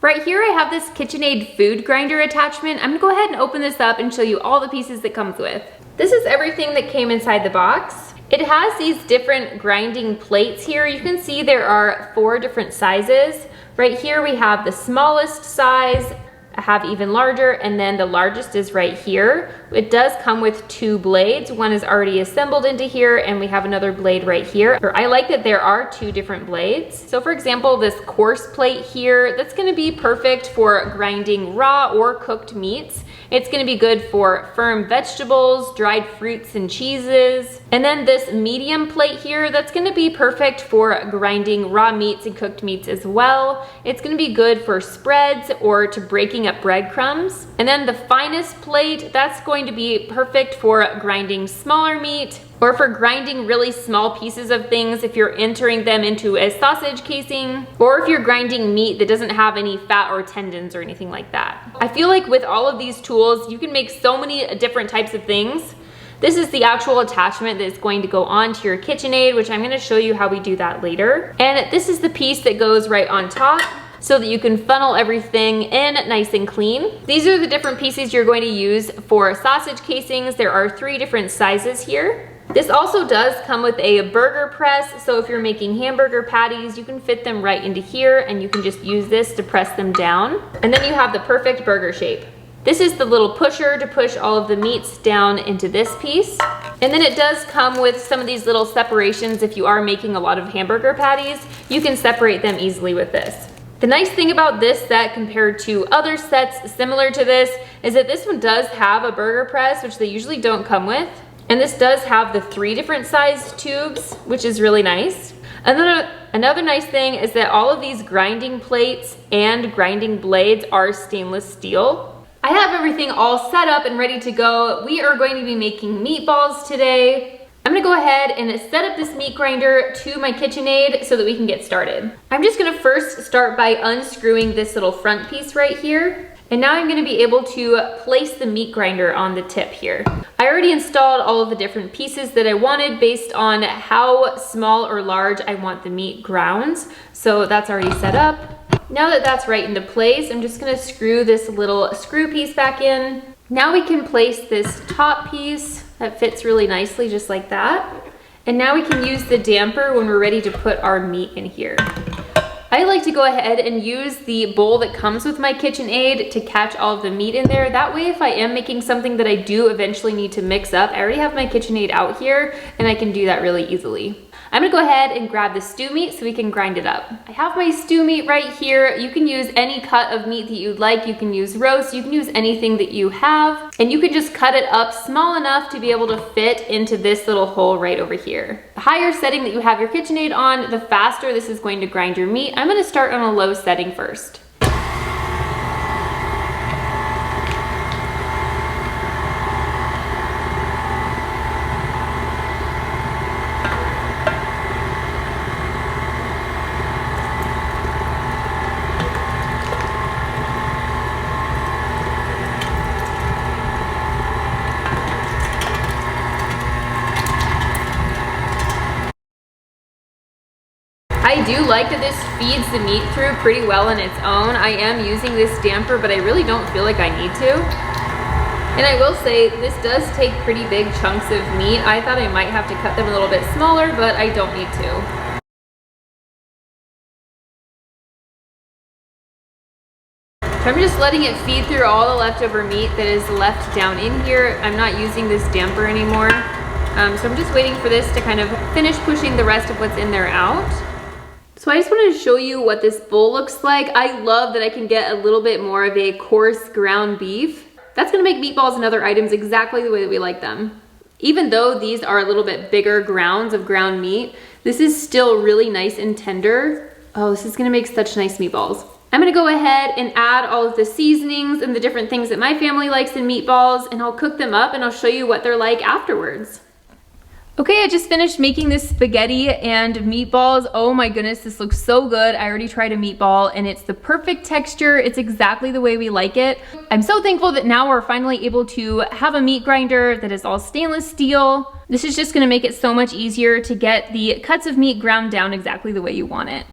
Right here I have this KitchenAid food grinder attachment. I'm gonna go ahead and open this up and show you all the pieces that comes with. This is everything that came inside the box. It has these different grinding plates here. You can see there are 4 different sizes. Right here we have the smallest size, I have even larger, and then the largest is right here. It does come with 2 blades. One is already assembled into here, and we have another blade right here. I like that there are 2 different blades. So for example, this coarse plate here, that's gonna be perfect for grinding raw or cooked meats. It's gonna be good for firm vegetables, dried fruits and cheeses. And then this medium plate here, that's gonna be perfect for grinding raw meats and cooked meats as well. It's gonna be good for spreads or to breaking up breadcrumbs. And then the finest plate, that's going to be perfect for grinding smaller meat or for grinding really small pieces of things if you're entering them into a sausage casing, or if you're grinding meat that doesn't have any fat or tendons or anything like that. I feel like with all of these tools, you can make so many different types of things. This is the actual attachment that is going to go onto your KitchenAid, which I'm gonna show you how we do that later. And this is the piece that goes right on top, so that you can funnel everything in nice and clean. These are the different pieces you're going to use for sausage casings. There are 3 different sizes here. This also does come with a burger press, so if you're making hamburger patties, you can fit them right into here and you can just use this to press them down. And then you have the perfect burger shape. This is the little pusher to push all of the meats down into this piece. And then it does come with some of these little separations. If you are making a lot of hamburger patties, you can separate them easily with this. The nice thing about this set compared to other sets similar to this is that this one does have a burger press, which they usually don't come with. And this does have the 3 different sized tubes, which is really nice. And then another nice thing is that all of these grinding plates and grinding blades are stainless steel. I have everything all set up and ready to go. We are going to be making meatballs today. I'm gonna go ahead and set up this meat grinder to my KitchenAid so that we can get started. I'm just gonna first start by unscrewing this little front piece right here. And now I'm gonna be able to place the meat grinder on the tip here. I already installed all of the different pieces that I wanted based on how small or large I want the meat grounds. So that's already set up. Now that that's right into place, I'm just gonna screw this little screw piece back in. Now we can place this top piece that fits really nicely just like that. And now we can use the damper when we're ready to put our meat in here. I like to go ahead and use the bowl that comes with my KitchenAid to catch all of the meat in there. That way, if I am making something that I do eventually need to mix up, I already have my KitchenAid out here and I can do that really easily. I'm gonna go ahead and grab the stew meat so we can grind it up. I have my stew meat right here. You can use any cut of meat that you'd like. You can use roast, you can use anything that you have, and you can just cut it up small enough to be able to fit into this little hole right over here. The higher setting that you have your KitchenAid on, the faster this is going to grind your meat. I'm gonna start on a low setting first. I do like that this feeds the meat through pretty well on its own. I am using this damper, but I really don't feel like I need to. And I will say, this does take pretty big chunks of meat. I thought I might have to cut them a little bit smaller, but I don't need to. So I'm just letting it feed through all the leftover meat that is left down in here. I'm not using this damper anymore. So I'm just waiting for this to kind of finish pushing the rest of what's in there out. So I just wanted to show you what this bowl looks like. I love that I can get a little bit more of a coarse ground beef. That's gonna make meatballs and other items exactly the way that we like them. Even though these are a little bit bigger grounds of ground meat, this is still really nice and tender. Oh, this is gonna make such nice meatballs. I'm gonna go ahead and add all of the seasonings and the different things that my family likes in meatballs, and I'll cook them up and I'll show you what they're like afterwards. Okay, I just finished making this spaghetti and meatballs. Oh my goodness, this looks so good. I already tried a meatball and it's the perfect texture. It's exactly the way we like it. I'm so thankful that now we're finally able to have a meat grinder that is all stainless steel. This is just gonna make it so much easier to get the cuts of meat ground down exactly the way you want it.